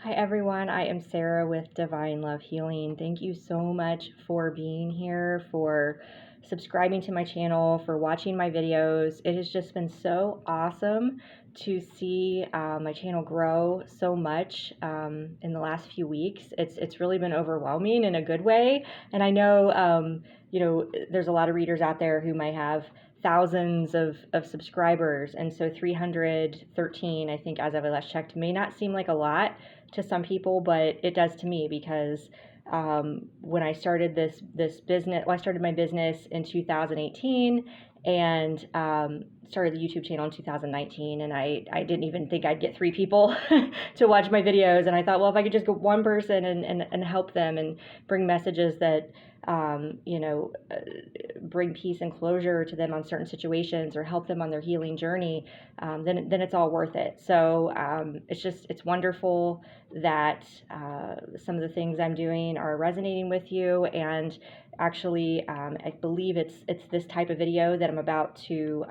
Hi everyone, I am Sarah with Divine Love Healing. Thank you so much for being here, for subscribing to my channel, for watching my videos. It has just been so awesome to see my channel grow so much in the last few weeks. It's really been overwhelming in a good way, and I know there's a lot of readers out there who might have thousands of subscribers, and so 313, I think, as of I last checked, may not seem like a lot to some people, but it does to me because when I started this business, I started my business in 2018 and started the YouTube channel in 2019, and I didn't even think I'd get 3 people to watch my videos, and I thought, well, if I could just get one person and help them and bring messages that bring peace and closure to them on certain situations or help them on their healing journey, then it's all worth it. So it's wonderful that some of the things I'm doing are resonating with you, and actually I believe it's this type of video that I'm about to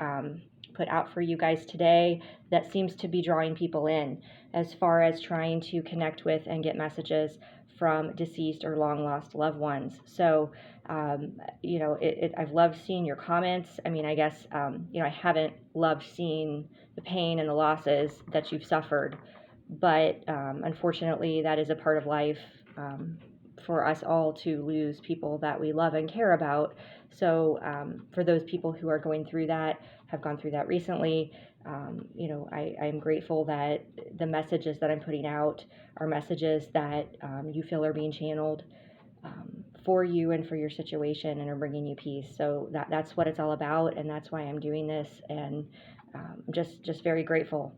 put out for you guys today that seems to be drawing people in as far as trying to connect with and get messages from deceased or long lost loved ones. So I've loved seeing your comments. I mean, I guess I haven't loved seeing the pain and the losses that you've suffered, but unfortunately that is a part of life, for us all to lose people that we love and care about. So for those people who are going through that, have gone through that recently, I'm grateful that the messages that I'm putting out are messages that you feel are being channeled for you and for your situation and are bringing you peace. So that's what it's all about, and that's why I'm doing this, and just very grateful.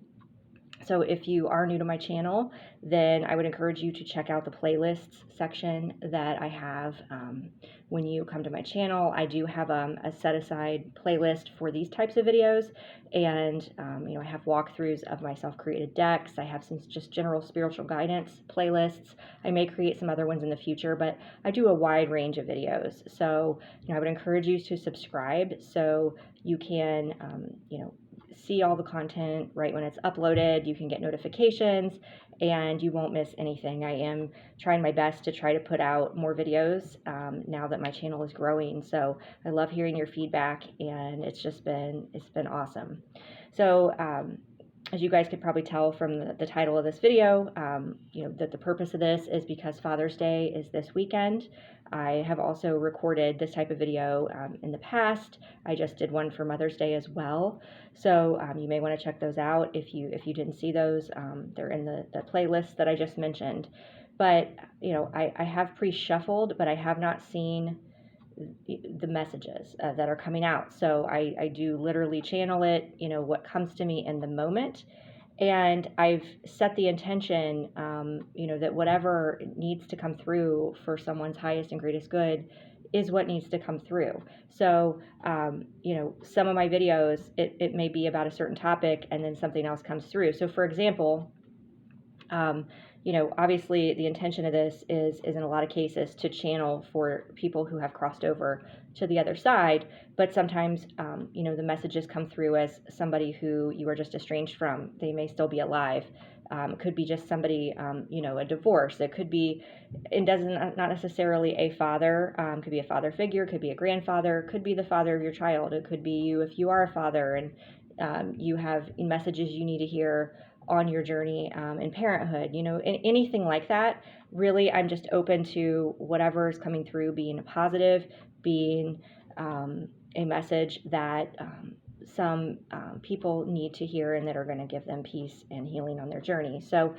So if you are new to my channel, then I would encourage you to check out the playlists section that I have when you come to my channel. I do have a set aside playlist for these types of videos, and I have walkthroughs of my self-created decks. I have some just general spiritual guidance playlists. I may create some other ones in the future, but I do a wide range of videos. So I would encourage you to subscribe so you can see all the content right when it's uploaded. You can get notifications and you won't miss anything. I am trying my best to try to put out more videos now that my channel is growing. So I love hearing your feedback, and it's been awesome. So as you guys could probably tell from the title of this video, that the purpose of this is because Father's Day is this weekend. I have also recorded this type of video in the past. I just did one for Mother's Day as well. So you may want to check those out if you didn't see those. They're in the playlist that I just mentioned. But I have pre-shuffled, but I have not seen the messages that are coming out. So I do literally channel it, what comes to me in the moment. And I've set the intention, that whatever needs to come through for someone's highest and greatest good is what needs to come through. So, some of my videos, it may be about a certain topic and then something else comes through. So for example, obviously the intention of this is in a lot of cases to channel for people who have crossed over to the other side, but sometimes, the messages come through as somebody who you are just estranged from. They may still be alive. It could be just somebody, a divorce. It could be, not necessarily a father, could be a father figure, could be a grandfather, could be the father of your child. It could be you if you are a father and you have messages you need to hear on your journey in parenthood, anything like that. Really, I'm just open to whatever is coming through being a positive, being a message that some people need to hear and that are going to give them peace and healing on their journey. So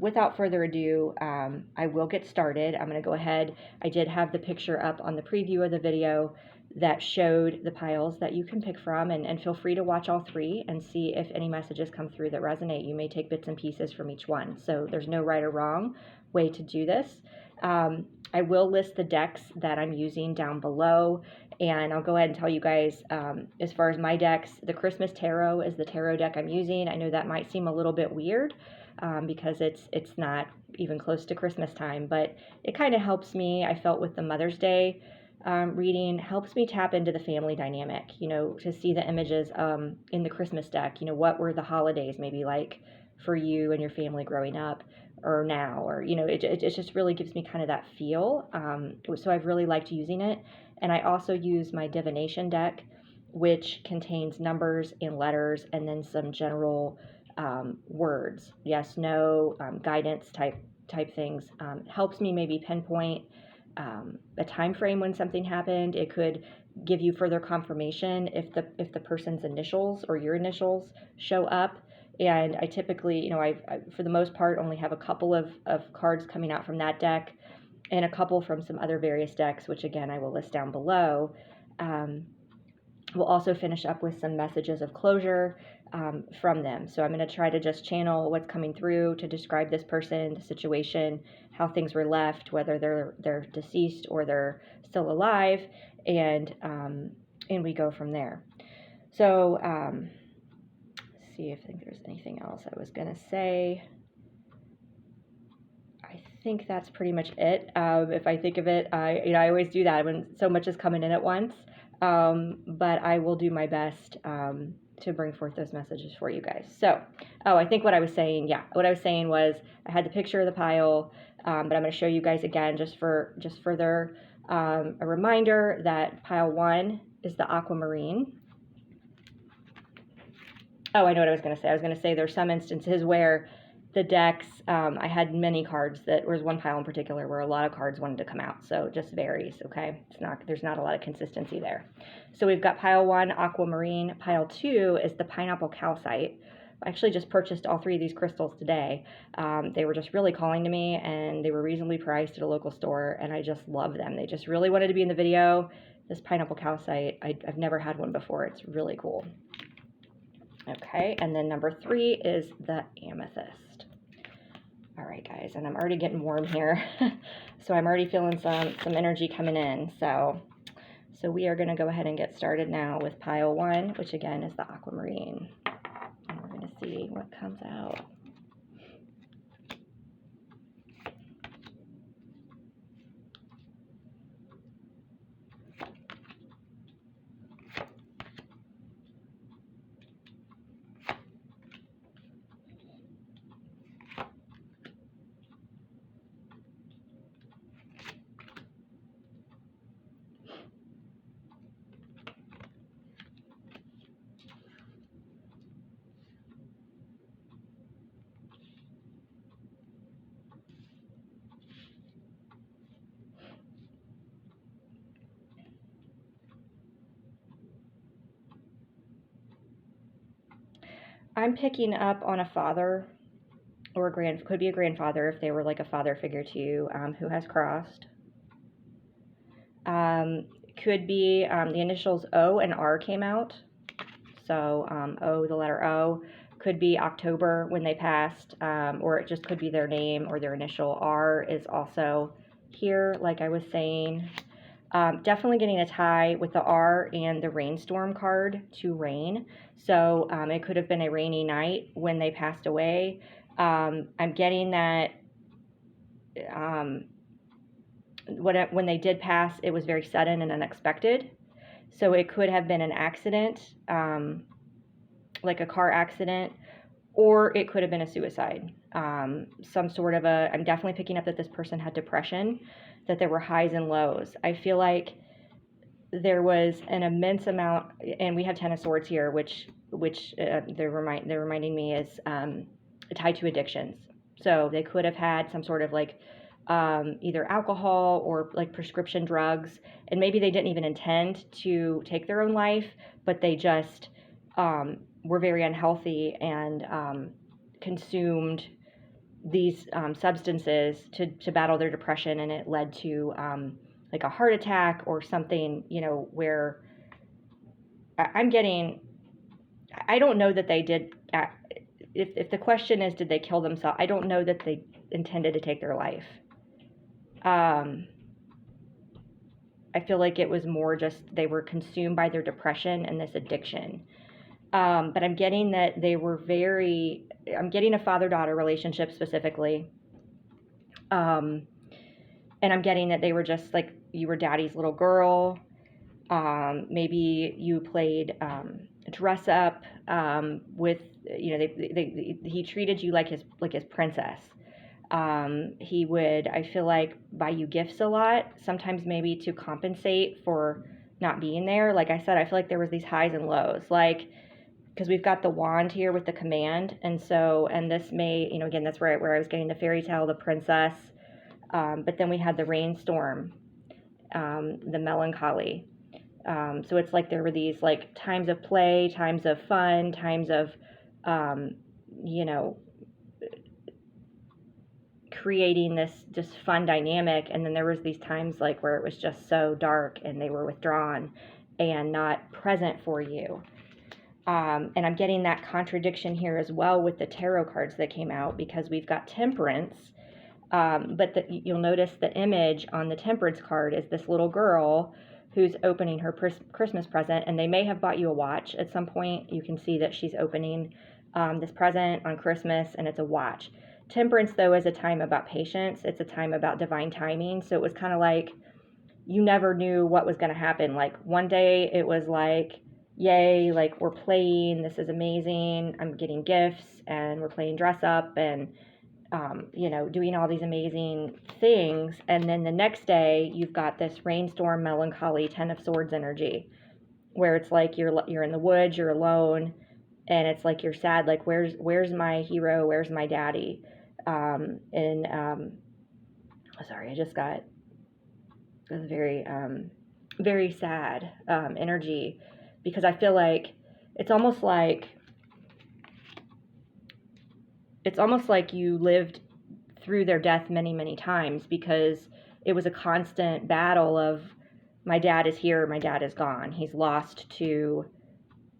without further ado, I will get started. I'm going to go ahead. I did have the picture up on the preview of the video that showed the piles that you can pick from, and feel free to watch all 3 and see if any messages come through that resonate. You may take bits and pieces from each one, so there's no right or wrong way to do this. I will list the decks that I'm using down below, and I'll go ahead and tell you guys, as far as my decks, the Christmas Tarot is the tarot deck I'm using. I know that might seem a little bit weird because it's not even close to Christmas time, but it kind of helps me. I felt with the Mother's Day reading helps me tap into the family dynamic, to see the images in the Christmas deck. What were the holidays maybe like for you and your family growing up or now, or, you know, it just really gives me kind of that feel. So I've really liked using it. And I also use my Divination deck, which contains numbers and letters and then some general words, yes, no, guidance type things. Helps me maybe pinpoint a time frame when something happened. It could give you further confirmation if the person's initials or your initials show up. And I typically, you know, I for the most part only have a couple of cards coming out from that deck and a couple from some other various decks, which again I will list down below. We'll also finish up with some messages of closure from them. So I'm going to try to just channel what's coming through to describe this person, the situation, how things were left, whether they're deceased or they're still alive, and we go from there. So let's see if there's anything else I was going to say. I think that's pretty much it. If I think of it, I always do that when so much is coming in at once. But I will do my best to bring forth those messages for you guys. So, I think what I was saying was I had the picture of the pile, but I'm going to show you guys again just further a reminder that pile 1 is the Aquamarine. Oh, I know what I was going to say. I was going to say there's some instances where the decks, I had many cards there was one pile in particular where a lot of cards wanted to come out. So it just varies, okay? There's not a lot of consistency there. So we've got pile 1, Aquamarine. Pile 2 is the pineapple calcite. I actually just purchased all 3 of these crystals today. They were just really calling to me, and they were reasonably priced at a local store, and I just love them. They just really wanted to be in the video. This pineapple calcite, I've never had one before. It's really cool. Okay, and then number 3 is the amethyst. All right, guys, and I'm already getting warm here, so I'm already feeling some energy coming in. So we are going to go ahead and get started now with pile 1, which again is the Aquamarine, and we're going to see what comes out. I'm picking up on a father or could be a grandfather if they were like a father figure to you, who has crossed. Could be the initials O and R came out. So O, the letter O, could be October when they passed, or it just could be their name or their initial. R is also here, like I was saying. Definitely getting a tie with the R and the rainstorm card to rain. So it could have been a rainy night when they passed away. I'm getting that when they did pass, it was very sudden and unexpected. So it could have been an accident, like a car accident, or it could have been a suicide. Some sort of I'm definitely picking up that this person had depression, that there were highs and lows. I feel like there was an immense amount, and we have 10 of Swords here, which they're reminding me is tied to addictions. So they could have had some sort of like either alcohol or like prescription drugs, and maybe they didn't even intend to take their own life, but they just were very unhealthy and consumed these substances to battle their depression, and it led to like a heart attack or something, you know, where I'm getting, I don't know that they did, if the question is, did they kill themselves? I don't know that they intended to take their life. I feel like it was more just they were consumed by their depression and this addiction. But I'm getting that they were I'm getting a father-daughter relationship specifically. And I'm getting that they were just like, you were daddy's little girl. Maybe you played dress up with, he treated you like his princess. He would, I feel like, buy you gifts a lot, sometimes maybe to compensate for not being there. Like I said, I feel like there was these highs and lows, like, because we've got the wand here with the command, and so, and this may, again, that's where I was getting the fairy tale, the princess, but then we had the rainstorm, the melancholy. So it's like there were these like times of play, times of fun, times of, you know, creating this just fun dynamic, and then there was these times like where it was just so dark and they were withdrawn and not present for you. And I'm getting that contradiction here as well with the tarot cards that came out, because we've got Temperance, but you'll notice the image on the Temperance card is this little girl who's opening her Christmas present, and they may have bought you a watch at some point. You can see that she's opening this present on Christmas, and it's a watch. Temperance, though, is a time about patience. It's a time about divine timing. So it was kind of like you never knew what was going to happen. Like one day it was like, yay, like we're playing, this is amazing, I'm getting gifts, and we're playing dress up, and doing all these amazing things. And then the next day you've got this rainstorm, melancholy, 10 of Swords energy, where it's like you're in the woods, you're alone, and it's like you're sad, like where's my hero, where's my daddy? Sorry, I just got this very very sad energy, because I feel like it's almost like you lived through their death many, many times, because it was a constant battle of my dad is here, my dad is gone. He's lost to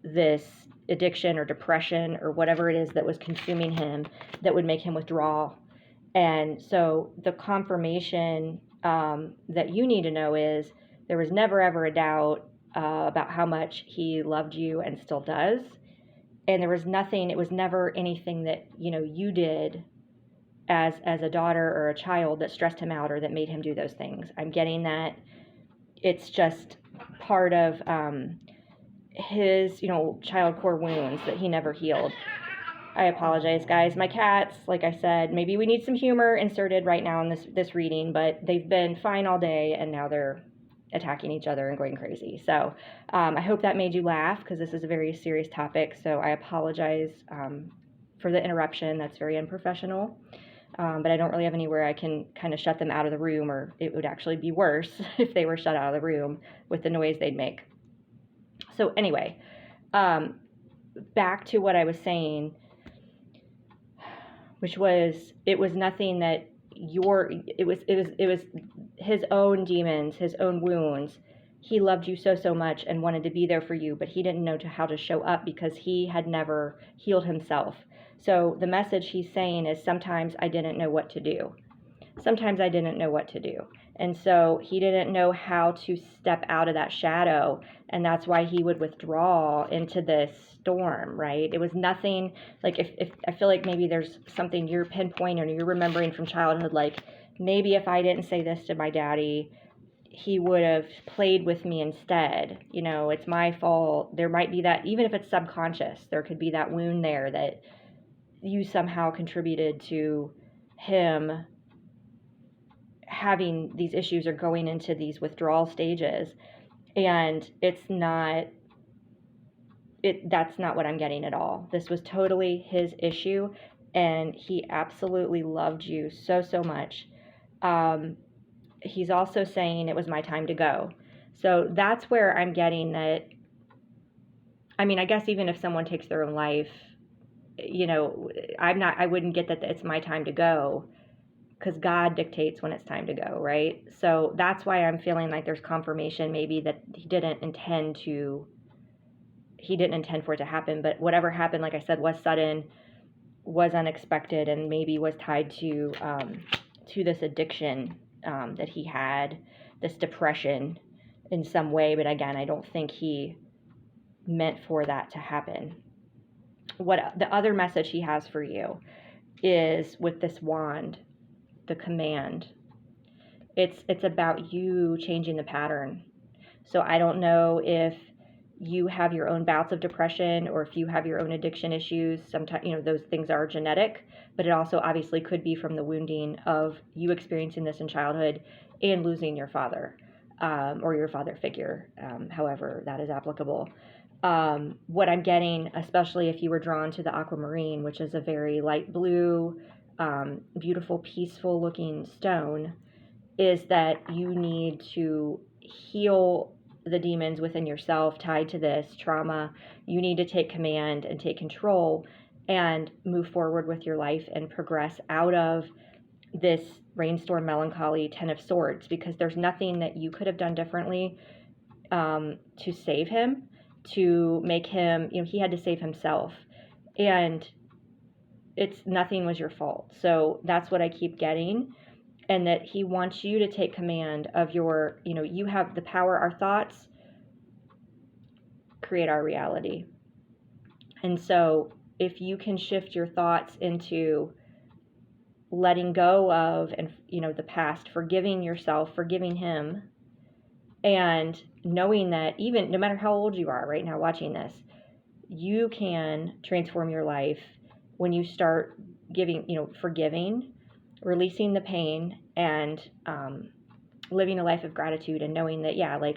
this addiction or depression or whatever it is that was consuming him that would make him withdraw. And so the confirmation that you need to know is there was never ever a doubt about how much he loved you and still does. And there was nothing, it was never anything that, you did as a daughter or a child that stressed him out or that made him do those things. I'm getting that it's just part of his, child core wounds that he never healed. I apologize, guys. My cats, like I said, maybe we need some humor inserted right now in this reading, but they've been fine all day, and now they're attacking each other and going crazy. So I hope that made you laugh, because this is a very serious topic. So I apologize for the interruption. That's very unprofessional. But I don't really have anywhere I can kind of shut them out of the room, or it would actually be worse if they were shut out of the room with the noise they'd make. So anyway, back to what I was saying, which was, it was nothing that it was his own demons, his own wounds. He loved you so much and wanted to be there for you, but he didn't know how to show up because he had never healed himself. So the message he's saying is, sometimes I didn't know what to do. Sometimes I didn't know what to do. And so he didn't know how to step out of that shadow. And that's why he would withdraw into this storm, right? It was nothing like, if I feel like maybe there's something you're pinpointing or you're remembering from childhood, like maybe if I didn't say this to my daddy, he would have played with me instead. It's my fault. There might be that, even if it's subconscious, there could be that wound there that you somehow contributed to him having these issues or going into these withdrawal stages. And that's not what I'm getting at all. This was totally his issue, and he absolutely loved you so much. He's also saying it was my time to go. So that's where I'm getting that. I mean, I guess even if someone takes their own life, I wouldn't get that it's my time to go, because God dictates when it's time to go, right? So that's why I'm feeling like there's confirmation maybe that he didn't intend for it to happen, but whatever happened, like I said, was sudden, was unexpected, and maybe was tied to this addiction that he had, this depression in some way. But again, I don't think he meant for that to happen. What the other message he has for you is with this wand, the command. It's about you changing the pattern. So I don't know if you have your own bouts of depression, or if you have your own addiction issues, sometimes, those things are genetic, but it also obviously could be from the wounding of you experiencing this in childhood and losing your father, or your father figure, however that is applicable. What I'm getting, especially if you were drawn to the Aquamarine, which is a very light blue, beautiful, peaceful looking stone, is that you need to heal the demons within yourself tied to this trauma. You need to take command and take control and move forward with your life and progress out of this rainstorm melancholy 10 of swords, because there's nothing that you could have done differently to save him, to make him, he had to save himself, and nothing was your fault. So that's what I keep getting. And that he wants you to take command of your, you have the power. Our thoughts create our reality. And so if you can shift your thoughts into letting go of, and, the past, forgiving yourself, forgiving him, and knowing that even no matter how old you are right now watching this, you can transform your life when you start forgiving, releasing the pain, and living a life of gratitude, and knowing that,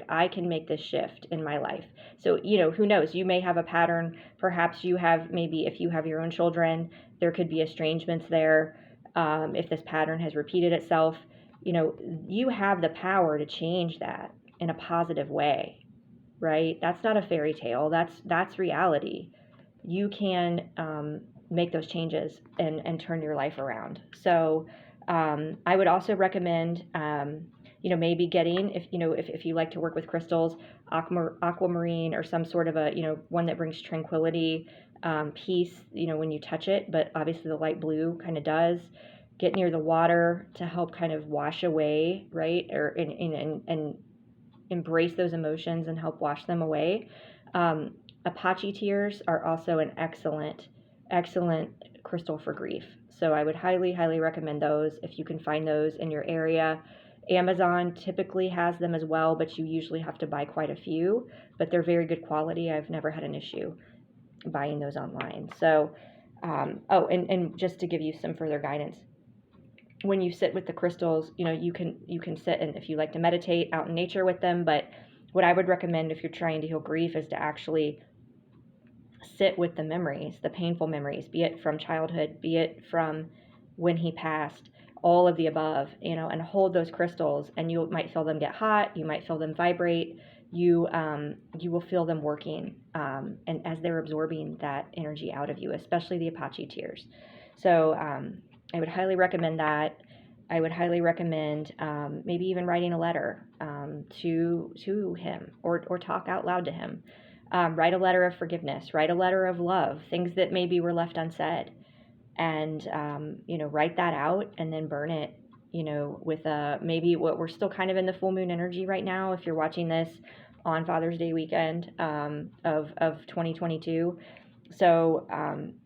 I can make this shift in my life. So, who knows, you may have a pattern. Perhaps you have, maybe if you have your own children, there could be estrangements there. If this pattern has repeated itself, you have the power to change that in a positive way, right? That's not a fairy tale. That's reality. You can make those changes and turn your life around. So I would also recommend, maybe getting, if you like to work with crystals, aquamarine, or some sort of a, one that brings tranquility, peace, when you touch it, but obviously the light blue kind of does. Get near the water to help kind of wash away, right? Or and embrace those emotions and help wash them away. Apache tears are also an excellent crystal for grief. So I would highly, highly recommend those if you can find those in your area. Amazon typically has them as well, but you usually have to buy quite a few, but they're very good quality. I've never had an issue buying those online. So, and just to give you some further guidance, when you sit with the crystals, you can sit, and if you like to meditate out in nature with them, but what I would recommend if you're trying to heal grief is to actually sit with the memories, the painful memories, be it from childhood, be it from when he passed, all of the above, and hold those crystals, and you might feel them get hot, you might feel them vibrate, you will feel them working, and as they're absorbing that energy out of you, especially the Apache tears. So I would highly recommend that. I would highly recommend maybe even writing a letter to him, or talk out loud to him. Write a letter of forgiveness, write a letter of love, things that maybe were left unsaid, and write that out and then burn it, with maybe what we're still kind of in the full moon energy right now. If you're watching this on Father's Day weekend of 2022. So,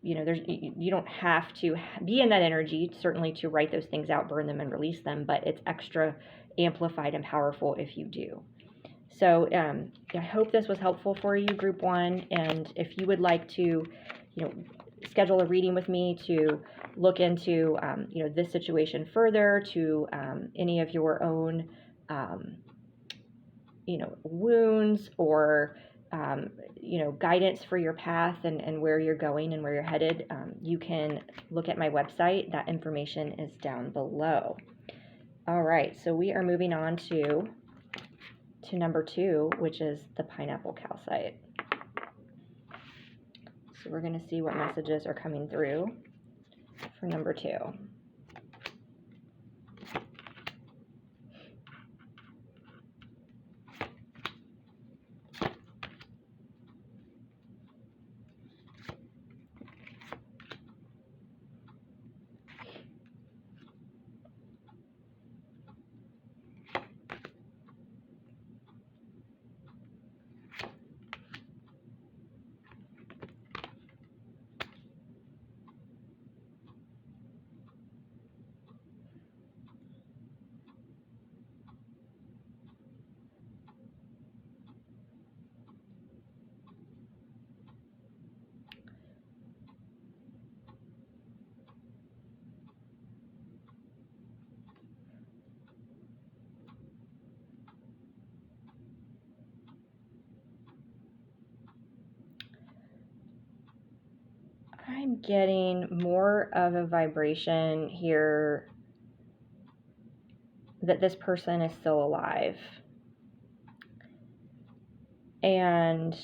you don't have to be in that energy, certainly, to write those things out, burn them, and release them, but it's extra amplified and powerful if you do. So, I hope this was helpful for you, Group 1, and if you would like to, schedule a reading with me to look into, this situation further, to any of your own, wounds, or guidance for your path, and where you're going and where you're headed, you can look at my website. That information is down below. All right, so we are moving on to number 2, which is the pineapple calcite. So we're going to see what messages are coming through for number 2. am getting more of a vibration here that this person is still alive. And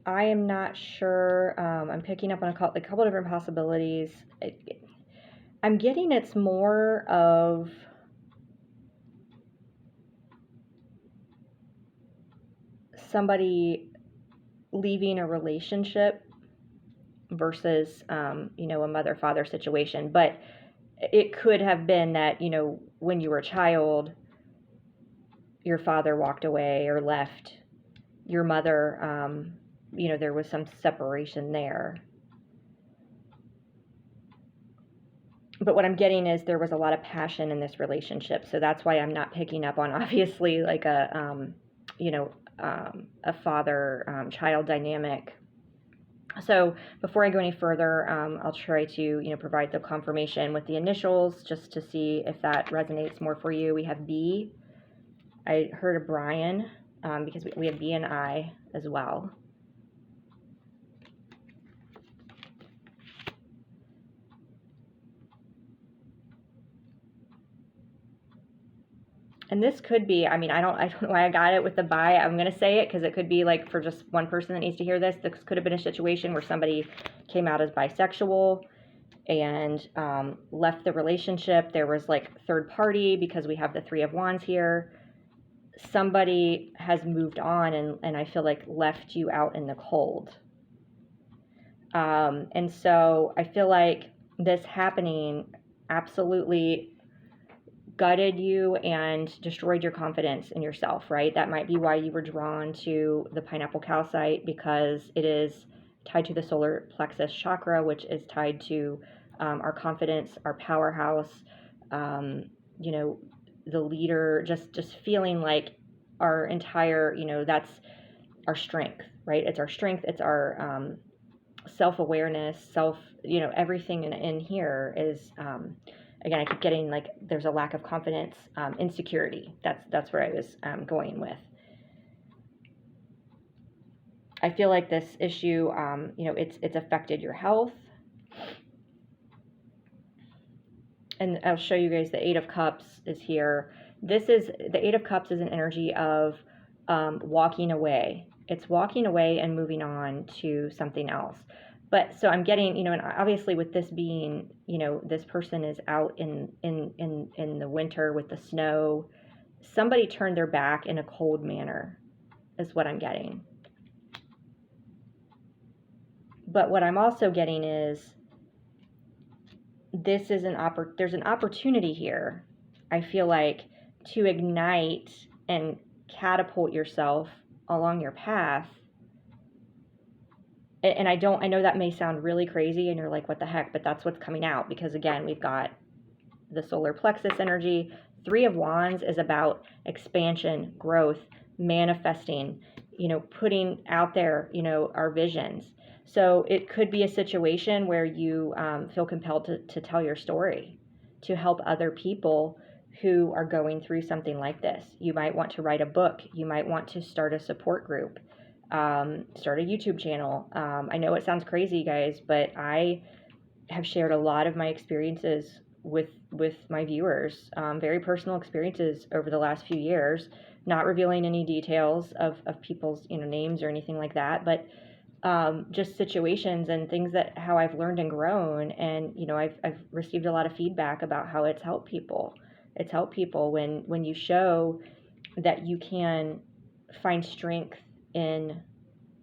I am not sure. I'm picking up on a couple different possibilities. I'm getting it's more of somebody leaving a relationship versus, you know, a mother-father situation. But it could have been that, you know, when you were a child, your father walked away or left. Your mother, you know, there was some separation there. But what I'm getting is there was a lot of passion in this relationship. So that's why I'm not picking up on, obviously, like a, you know, a father-child dynamic. So before I go any further, I'll try to, you know, provide the confirmation with the initials just to see if that resonates more for you. We have B. I heard a Brian, because we have B and I as well. And this could be, I mean, I don't know why I got it with the bi. I'm going to say it because it could be like for just one person that needs to hear this. This could have been a situation where somebody came out as bisexual and left the relationship. There was like third party because we have the Three of Wands here. Somebody has moved on and I feel like left you out in the cold. And so I feel like this happening absolutely gutted you and destroyed your confidence in yourself, right? That might be why you were drawn to the pineapple calcite, because it is tied to the solar plexus chakra, which is tied to our confidence, our powerhouse, you know, the leader, just feeling like our entire, you know, that's our strength, right? It's our strength. It's our self-awareness, you know, everything in here is, again, I keep getting like there's a lack of confidence, insecurity. That's where I was going with. I feel like this issue, you know, it's affected your health. And I'll show you guys the Eight of Cups is here. The Eight of Cups is an energy of walking away. It's walking away and moving on to something else. But so I'm getting, you know, and obviously with this being, you know, this person is out in the winter with the snow. Somebody turned their back in a cold manner is what I'm getting. But what I'm also getting is this is there's an opportunity here, I feel like, to ignite and catapult yourself along your path. And I know that may sound really crazy and you're like, what the heck? But that's what's coming out, because again, we've got the solar plexus energy. Three of Wands is about expansion, growth, manifesting, you know, putting out there, you know, our visions. So it could be a situation where you feel compelled to tell your story, to help other people who are going through something like this. You might want to write a book. You might want to start a support group. Start a YouTube channel. I know it sounds crazy, guys, but I have shared a lot of my experiences with my viewers, very personal experiences over the last few years, not revealing any details of people's, you know, names or anything like that, but just situations and things that how I've learned and grown. And, you know, I've received a lot of feedback about how it's helped people. It's helped people when you show that you can find strength in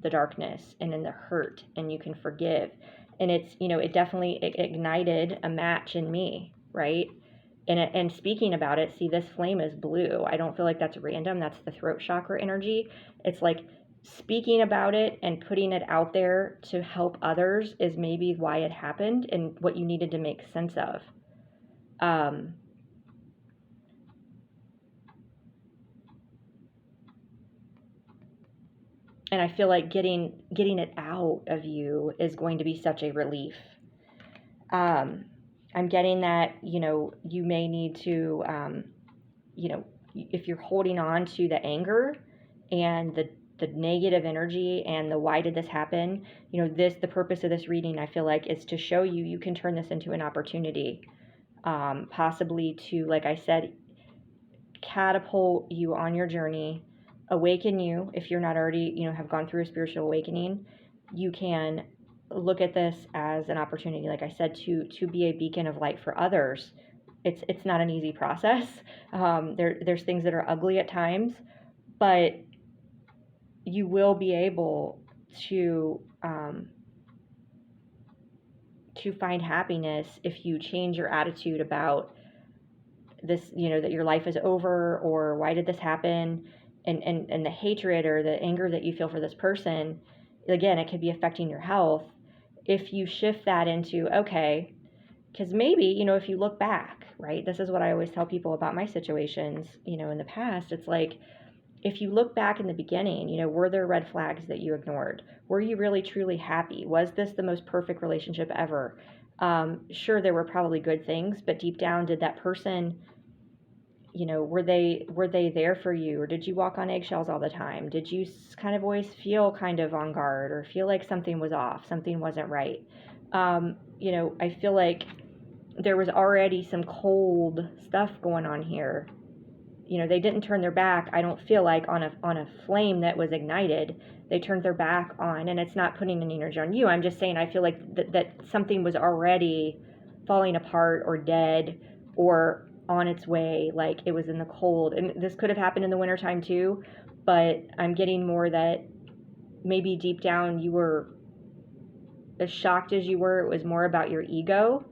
the darkness and in the hurt, and you can forgive. And it's, you know, it definitely ignited a match in me, right? And speaking about it, see, this flame is blue. I don't feel like that's random. That's the throat chakra energy. It's like speaking about it and putting it out there to help others is maybe why it happened and what you needed to make sense of. And I feel like getting it out of you is going to be such a relief. I'm getting that, you may need to, if you're holding on to the anger and the negative energy and the why did this happen, the purpose of this reading, I feel like, is to show you can turn this into an opportunity, possibly to, like I said, catapult you on your journey, awaken you. If you're not already, have gone through a spiritual awakening, you can look at this as an opportunity, like I said, to be a beacon of light for others. It's not an easy process. There's things that are ugly at times, but you will be able to find happiness if you change your attitude about this, that your life is over, or why did this happen, and the hatred or the anger that you feel for this person. Again, it could be affecting your health. If you shift that into, okay, because maybe, if you look back, right, this is what I always tell people about my situations, in the past. It's like, if you look back in the beginning, were there red flags that you ignored? Were you really truly happy? Was this the most perfect relationship ever? Sure, there were probably good things, but deep down, did that person, were they there for you, or did you walk on eggshells all the time? Did you kind of always feel kind of on guard, or feel like something was off, something wasn't right? I feel like there was already some cold stuff going on here. They didn't turn their back, I don't feel like, on a flame that was ignited. They turned their back on, and it's not putting any energy on you. I'm just saying, I feel like that something was already falling apart or dead or on its way, like it was in the cold. And this could have happened in the wintertime too, but I'm getting more that maybe deep down you were, as shocked as you were, it was more about your ego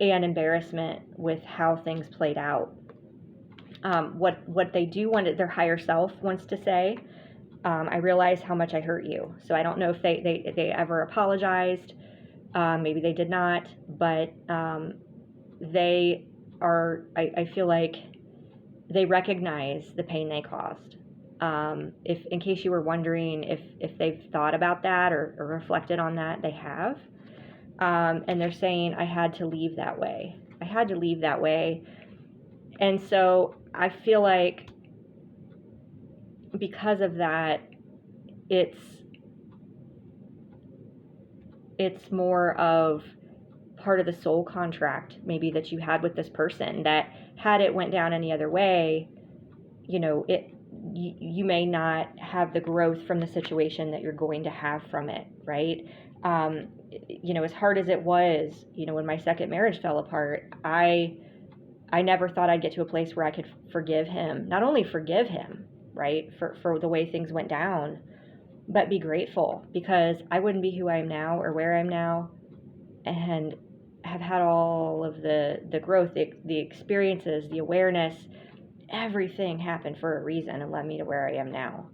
and embarrassment with how things played out. What they do want, their higher self wants to say, I realize how much I hurt you. So I don't know if they ever apologized. Maybe they did not, but they are, I feel like they recognize the pain they caused. If, in case you were wondering if they've thought about that or reflected on that, they have. And they're saying, I had to leave that way. I had to leave that way. And so I feel like because of that, it's more of part of the soul contract maybe that you had with this person, that had it went down any other way, you may not have the growth from the situation that you're going to have from it, right? As hard as it was, when my second marriage fell apart, I never thought I'd get to a place where I could forgive him. Not only forgive him, right, for the way things went down, but be grateful, because I wouldn't be who I am now or where I am now, and have had all of the growth, the experiences, the awareness. Everything happened for a reason and led me to where I am now.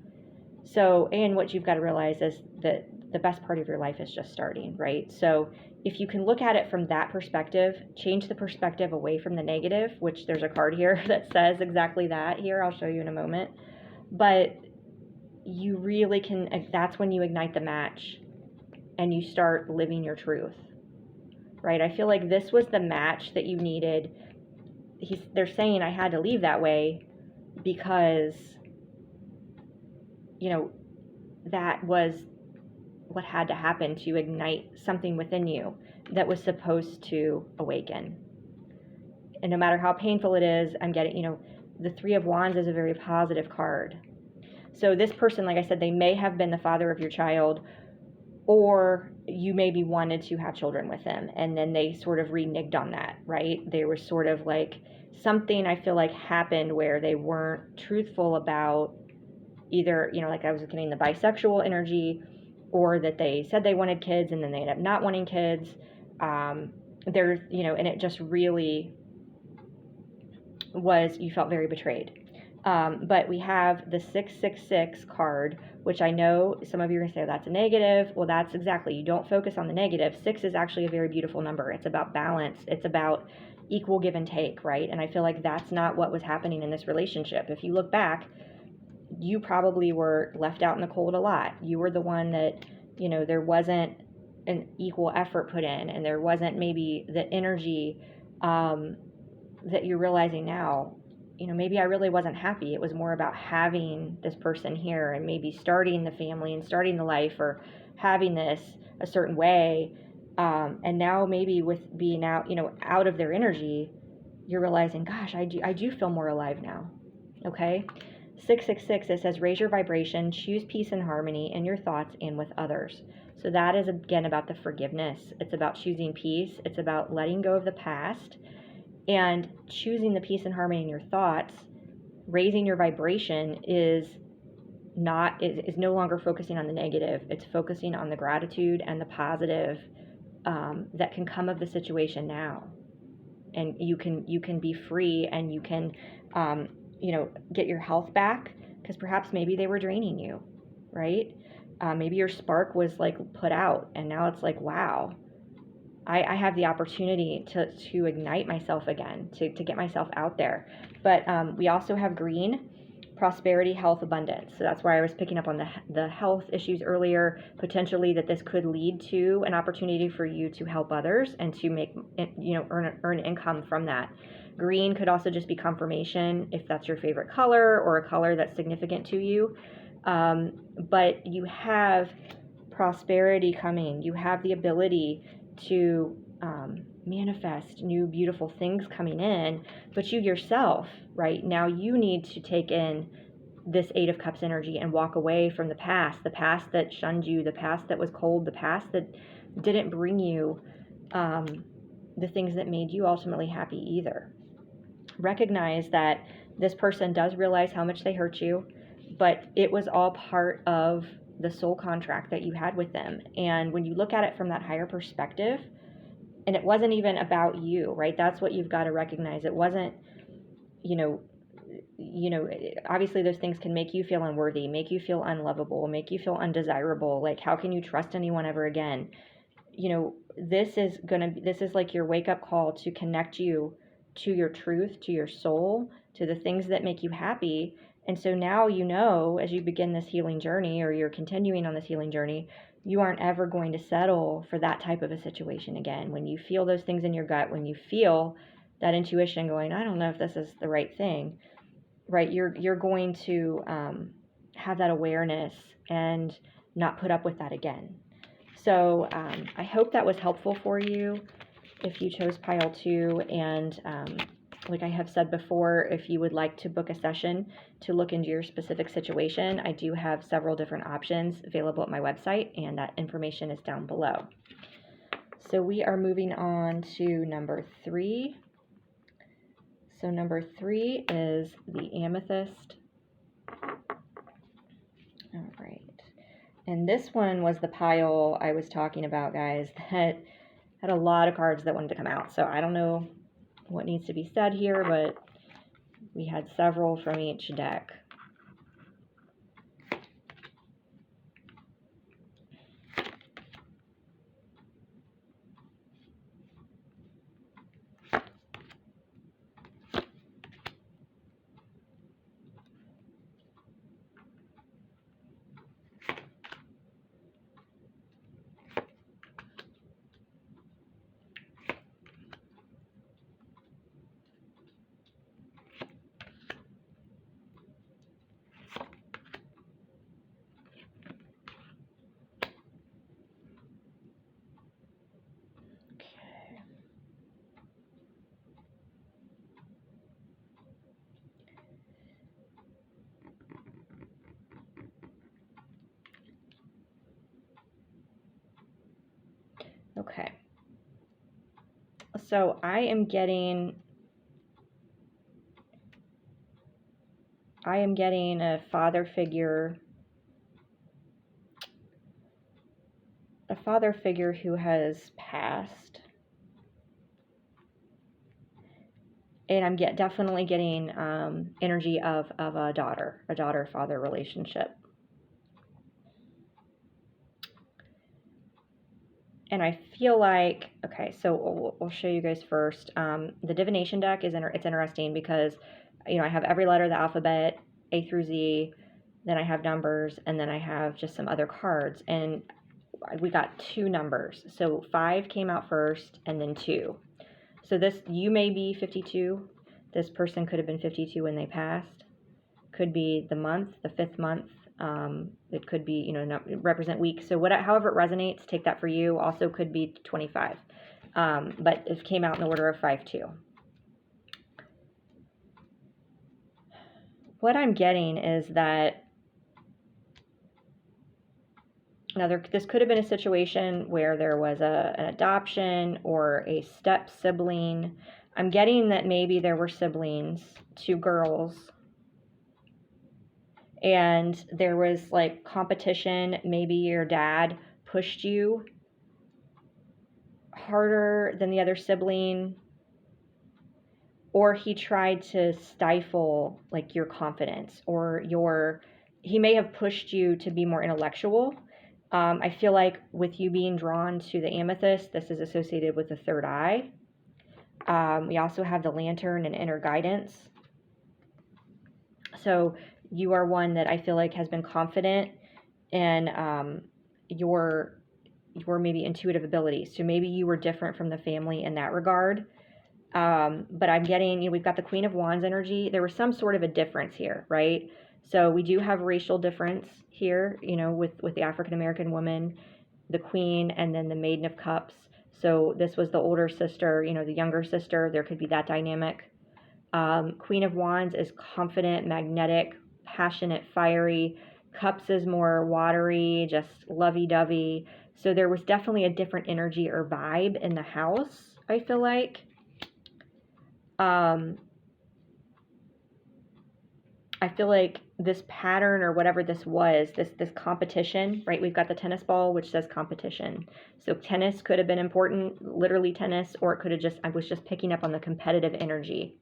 So, and what you've got to realize is that the best part of your life is just starting, right? So if you can look at it from that perspective, change the perspective away from the negative, which there's a card here that says exactly that here. I'll show you in a moment. But you really can, that's when you ignite the match and you start living your truth, right? I feel like this was the match that you needed. They're saying I had to leave that way because, that was what had to happen to ignite something within you that was supposed to awaken. And no matter how painful it is, I'm getting, the Three of Wands is a very positive card. So this person, like I said, they may have been the father of your child, or you maybe wanted to have children with them, and then they sort of reneged on that, right? They were sort of like, something I feel like happened where they weren't truthful about either, like I was getting the bisexual energy, or that they said they wanted kids and then they ended up not wanting kids. There's, and it just really was, you felt very betrayed. But we have the 666 card, which I know some of you are going to say, that's a negative. Well, that's exactly, you don't focus on the negative. 6 is actually a very beautiful number. It's about balance. It's about equal give and take, right? And I feel like that's not what was happening in this relationship. If you look back, you probably were left out in the cold a lot. You were the one that, there wasn't an equal effort put in, and there wasn't maybe the energy that you're realizing now, maybe I really wasn't happy. It was more about having this person here and maybe starting the family and starting the life or having this a certain way. And now maybe with being out, out of their energy, you're realizing, gosh, I do feel more alive now. Okay. 666, it says, raise your vibration, choose peace and harmony in your thoughts and with others. So that is, again, about the forgiveness. It's about choosing peace. It's about letting go of the past and choosing the peace and harmony in your thoughts. Raising your vibration is no longer focusing on the negative. It's focusing on the gratitude and the positive that can come of the situation now. And you can be free, and you can get your health back, because perhaps maybe they were draining you, right? Maybe your spark was like put out, and now it's like, wow, I have the opportunity to ignite myself again, to get myself out there. But we also have green, prosperity, health, abundance. So that's why I was picking up on the health issues earlier, potentially that this could lead to an opportunity for you to help others and to make, earn income from that. Green could also just be confirmation, if that's your favorite color or a color that's significant to you. But you have prosperity coming. You have the ability to manifest new beautiful things coming in, but you yourself, right now, you need to take in this 8 of Cups energy and walk away from the past that shunned you, the past that was cold, the past that didn't bring you the things that made you ultimately happy either. Recognize that this person does realize how much they hurt you, but it was all part of the soul contract that you had with them. And when you look at it from that higher perspective, and it wasn't even about you, right? That's what you've got to recognize. It wasn't, obviously those things can make you feel unworthy, make you feel unlovable, make you feel undesirable. Like, how can you trust anyone ever again? This is like your wake up call to connect you to your truth, to your soul, to the things that make you happy. And so now, as you begin this healing journey, or you're continuing on this healing journey, you aren't ever going to settle for that type of a situation again. When you feel those things in your gut, when you feel that intuition going, I don't know if this is the right thing, right? You're going to have that awareness and not put up with that again. So I hope that was helpful for you if you chose pile 2. And like I have said before, if you would like to book a session to look into your specific situation, I do have several different options available at my website, and that information is down below. So we are moving on to number 3. So number 3 is the Amethyst. All right. And this one was the pile I was talking about, guys, that had a lot of cards that wanted to come out. So I don't know what needs to be said here, but we had several from each deck. Okay. So I am getting a father figure who has passed. And I'm definitely getting energy of a daughter-father relationship. And I feel like, okay, so we'll show you guys first. The Divination deck it's interesting because, I have every letter of the alphabet, A through Z, then I have numbers, and then I have just some other cards. And we got 2 numbers. So 5 came out first, and then 2. So you may be 52. This person could have been 52 when they passed. Could be the month, the 5th month. It could be, not represent weeks. So however it resonates, take that for you. Also could be 25. But it came out in the order of 5-2. What I'm getting is that now this could have been a situation where there was an adoption or a step sibling. I'm getting that maybe there were siblings, 2 girls, and there was like competition. Maybe your dad pushed you harder than the other sibling, or he tried to stifle like your confidence, or he may have pushed you to be more intellectual. I feel like with you being drawn to the amethyst, this is associated with the 3rd eye. We also have the lantern and inner guidance. So you are one that I feel like has been confident in your maybe intuitive abilities. So maybe you were different from the family in that regard. But I'm getting, we've got the Queen of Wands energy. There was some sort of a difference here, right? So we do have racial difference here, with the African American woman, the Queen, and then the Maiden of Cups. So this was the older sister, the younger sister. There could be that dynamic. Queen of Wands is confident, magnetic, passionate, fiery. Cups is more watery, just lovey-dovey. So there was definitely a different energy or vibe in the house, I feel like. I feel like this pattern or whatever this was, this competition, right? We've got the tennis ball, which says competition. So tennis could have been important, literally tennis, or it could have I was just picking up on the competitive energy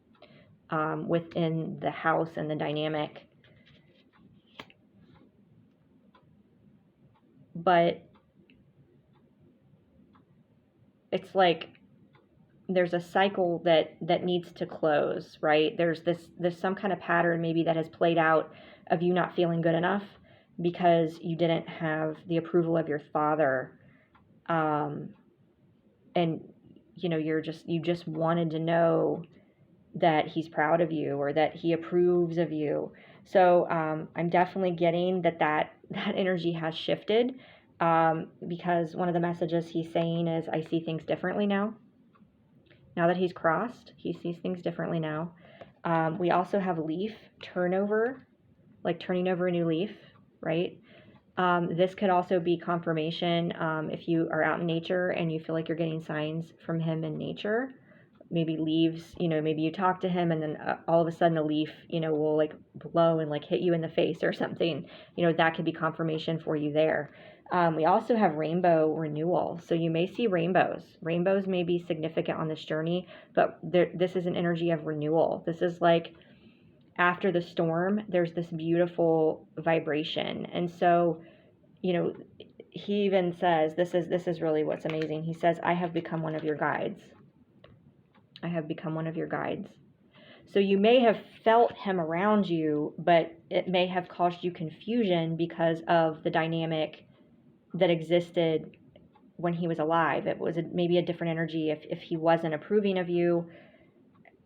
within the house and the dynamic. But it's like there's a cycle that needs to close, right? There's some kind of pattern maybe that has played out of you not feeling good enough because you didn't have the approval of your father, and you just wanted to know that he's proud of you or that he approves of you. So I'm definitely getting that energy has shifted, because one of the messages he's saying is, I see things differently now. Now that he's crossed, he sees things differently now. We also have leaf turnover, like turning over a new leaf, right? This could also be confirmation if you are out in nature and you feel like you're getting signs from him in nature. Maybe leaves, maybe you talk to him and then all of a sudden a leaf, will like blow and like hit you in the face or something. That could be confirmation for you there. We also have rainbow renewal. So you may see rainbows. Rainbows may be significant on this journey, but this is an energy of renewal. This is like after the storm, there's this beautiful vibration. And so, he even says, this is really what's amazing. He says, I have become one of your guides. I have become one of your guides. So you may have felt him around you, but it may have caused you confusion because of the dynamic that existed when he was alive. It was maybe a different energy if he wasn't approving of you.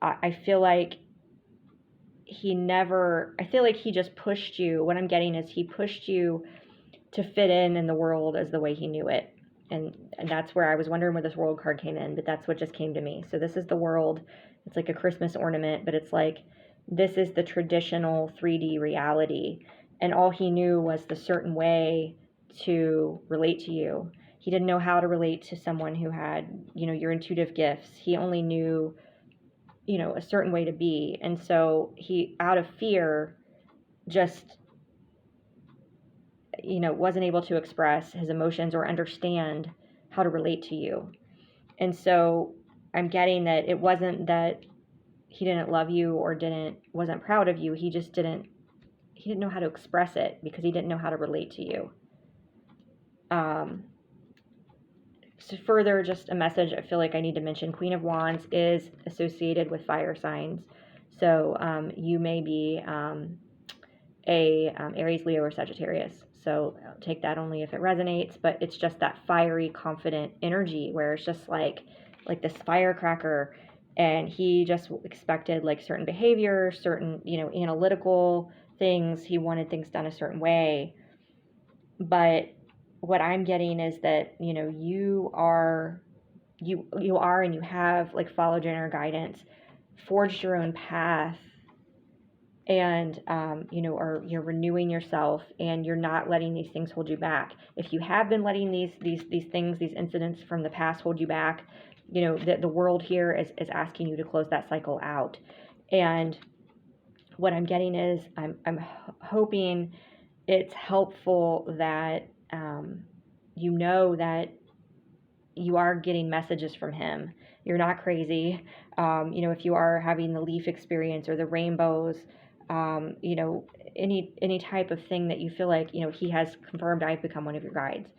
I feel like he just pushed you. What I'm getting is he pushed you to fit in the world as the way he knew it. And that's where I was wondering where this world card came in, but that's what just came to me. So this is the world. It's like a Christmas ornament, but it's like, this is the traditional 3D reality. And all he knew was the certain way to relate to you. He didn't know how to relate to someone who had, your intuitive gifts. He only knew, a certain way to be. And so he, out of fear, just, wasn't able to express his emotions or understand how to relate to you. And so I'm getting that it wasn't that he didn't love you or wasn't proud of you. He didn't know how to express it because he didn't know how to relate to you. So further, just a message I feel like I need to mention, Queen of Wands is associated with fire signs. So you may be Aries, Leo, or Sagittarius. So take that only if it resonates, but it's just that fiery, confident energy where it's just like this firecracker. And he just expected like certain behavior, certain, analytical things. He wanted things done a certain way. But what I'm getting is that, you are and you have like followed your inner guidance, forged your own path, and or you're renewing yourself, and you're not letting these things hold you back. If you have been letting these things, these incidents from the past hold you back, the world here is asking you to close that cycle out. And what I'm getting is I'm hoping it's helpful that that you are getting messages from him. You're not crazy. If you are having the leaf experience or the rainbows, any type of thing that you feel like, he has confirmed, I've become one of your guides.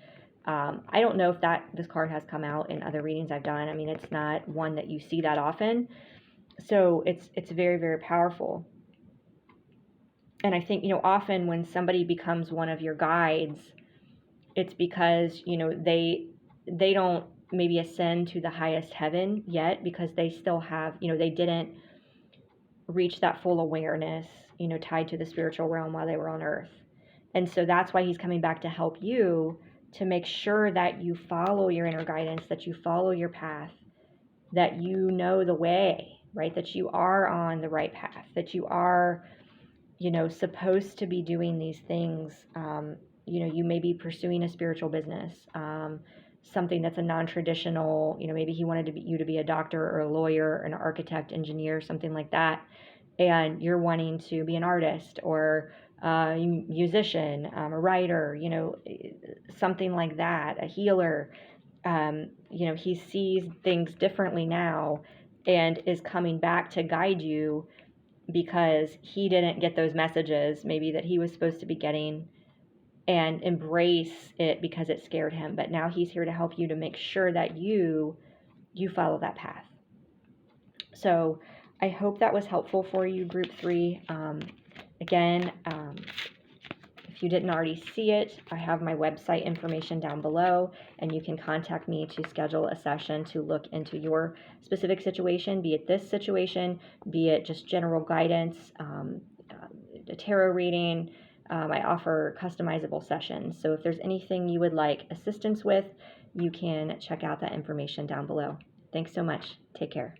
I don't know if this card has come out in other readings I've done. I mean, it's not one that you see that often. So it's very, very powerful. And I think, often when somebody becomes one of your guides, it's because, they don't maybe ascend to the highest heaven yet, because they still have, they didn't reach that full awareness, tied to the spiritual realm while they were on earth. And so that's why he's coming back to help you, to make sure that you follow your inner guidance, that you follow your path, that you know the way, right? That you are on the right path, that you are, supposed to be doing these things. You may be pursuing a spiritual business, something that's a non-traditional, maybe he wanted you to be a doctor or a lawyer, an architect, engineer, something like that. And you're wanting to be an artist or a musician, a writer, something like that, a healer. He sees things differently now and is coming back to guide you, because he didn't get those messages maybe that he was supposed to be getting, and embrace it because it scared him. But now he's here to help you, to make sure that you follow that path. So I hope that was helpful for you, group 3. Again, if you didn't already see it, I have my website information down below, and you can contact me to schedule a session to look into your specific situation, be it this situation, be it just general guidance, a tarot reading. I offer customizable sessions. So if there's anything you would like assistance with, you can check out that information down below. Thanks so much. Take care.